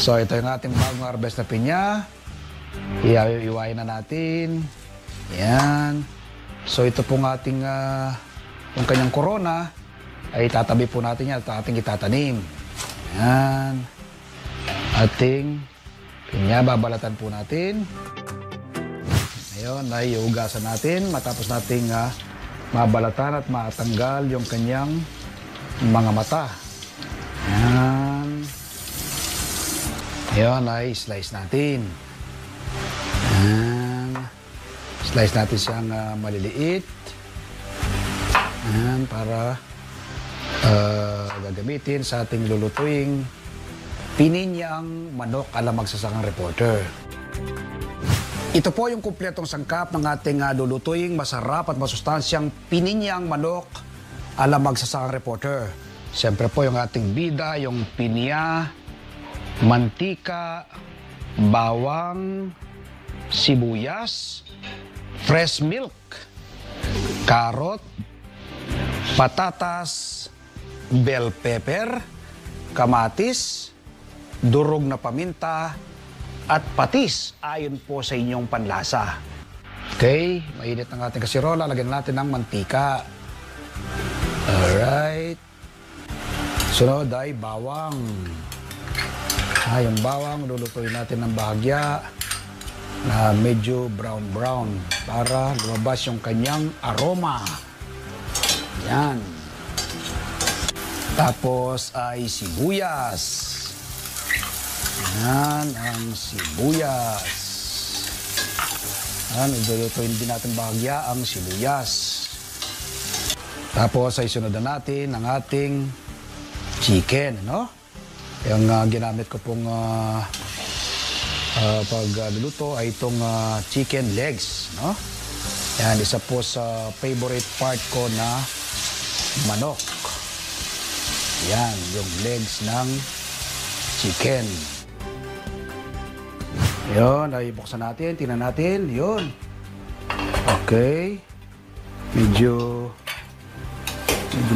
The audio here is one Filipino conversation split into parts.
So ito yung ating bagong harvest na pinya. Iwain na natin. Yan. So ito pong ating yung kanyang corona ay tatabi po natin yan at ating itatanim. Yan. Ating pinya, babalatan po natin. Ngayon ay iugasan natin matapos nating mabalatan at matanggal yung kanyang mga mata. Yan. Ngayon ay slice natin. Yan. Slice natin siyang maliliit. Yan, para gagamitin sa ating lulutuing pininyang manok ala magsasakang reporter. Ito po yung kumpletong sangkap ng ating lulutuing masarap at masustansyang pininyang manok ala magsasakang reporter. Siyempre po yung ating bida, yung pinya, mantika, bawang, sibuyas, fresh milk, carrot, patatas, bell pepper, kamatis, durog na paminta, at patis ayon po sa inyong panlasa. Okay, mainit ang ating kasirola. Lagyan natin ng mantika. Alright. Sunod ay bawang. Yung bawang, lulutuin natin ng bahagya na medyo brown-brown para lumabas yung kanyang aroma. Yan. Tapos ay sibuyas. Yan ang sibuyas. Yan, lulutuin din natin bahagya ang sibuyas. Tapos ay sunod na natin ang ating chicken, no? Yung ginamit ko pong pagluluto ay itong chicken legs, no? Yan, isa po sa favorite part ko na manok. Yan, yung legs ng chicken. Yun, ay buksan natin, tingnan natin, yun. Okay. Medyo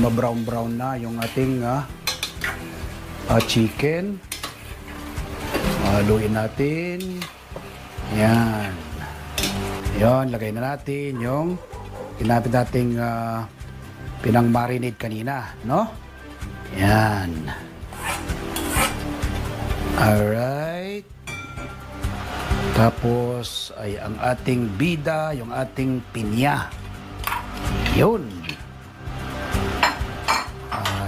ma-brown-brown na yung ating chicken. Haluin natin. Yan. Yan, lagay na natin yung ginamit nating pinang-marinate kanina, no? Yan. Alright. Tapos ay ang ating bida, yung ating pinya. Yun.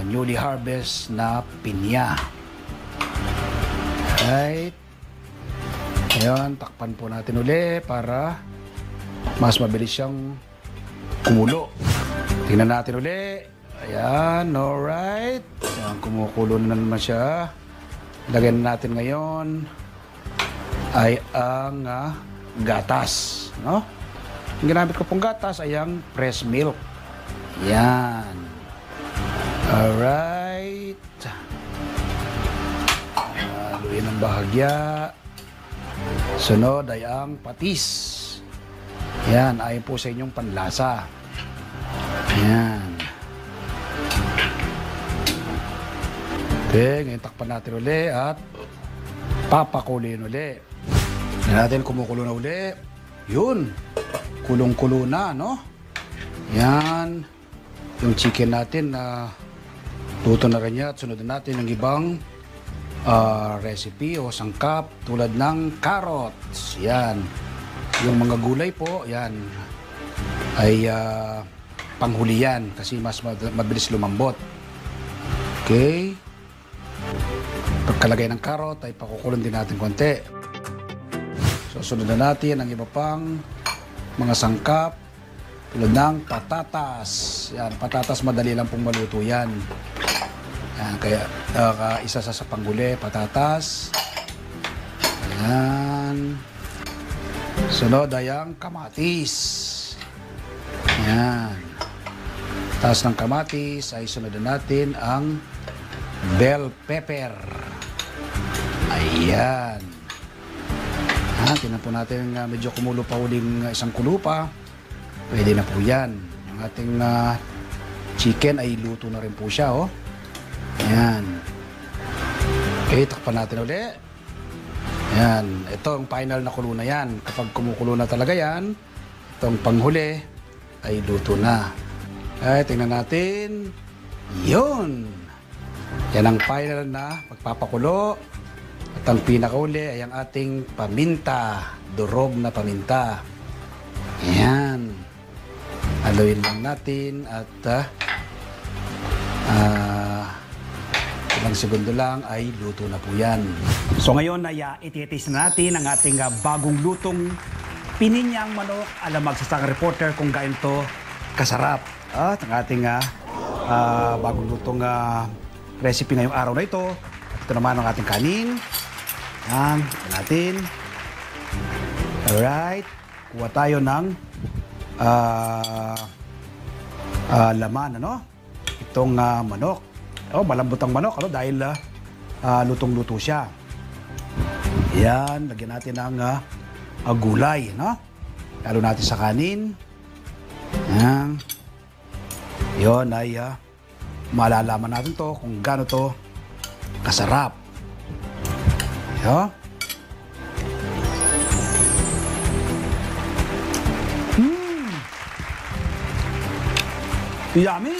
Newly harvest na pinya. Right. Ayan, takpan po natin uli para mas mabilis siyang kumulo. Tingnan natin uli. Ayan, alright. Ayan, kumukulo na naman siya. Lagyan natin ngayon ay ang gatas. No? Ang ginamit ko pong gatas ay ang fresh milk. Yan. Alright. Haluin ang bahagya. Sunod ay ang patis. Yan, ayon po sa inyong panlasa. Yan. Okay, ngayon takpan natin uli at papakuloyin uli. Yan natin, kumukulo na uli. Yun. Kulong-kulo na, no? Yan. Yung chicken natin na luto na rin niya at sunod natin ang ibang recipe o sangkap tulad ng carrots. Yan. Yung mga gulay po, yan, ay panghuli yan kasi mas mabilis lumambot. Okay. Pagkalagay ng carrot ay pakukulon din natin konti. So sunod na natin ang iba pang mga sangkap tulad ng patatas. Yan, patatas madali lang pong maluto yan. Yan, kaya isa sa panghuli, patatas. Yan. Sunod ay ang kamatis. Yan. Taas ng kamatis ay sunod natin ang bell pepper. Ayan. Tingnan po natin medyo kumulo pa uling isang kulo pa. Pwede na po yan. Yung ating chicken ay luto na rin po siya, oh. Ayan. Okay, takpan natin ulit. Yan, ito ang final na kulo na yan. Kapag kumukulo na talaga yan, itong panghuli ay luto na. Ay, tingnan natin. Yun! Yan ang final na pagpapakulo. At ang pinakauli ay ang ating paminta. Durog na paminta. Yan. Haluin lang natin at ilang segundo lang ay luto na po yan. So ngayon ay iti-taste na natin ang ating bagong lutong pininyang manok. Alam magsasang reporter kung gayon to kasarap. At ang ating bagong lutong recipe ngayong araw na ito. At ito naman ang ating kanin. Yan, ito natin. Alright. Kuha tayo ng laman, ano? Itong manok. Oh, malambot ang manok, ano? Dahil lutong-luto siya. Yan, lagyan natin ng gulay, no? Lalo natin sa kanin. Yan. Yun ay malalaman natin to kung gaano to kasarap. Yo. Yummy!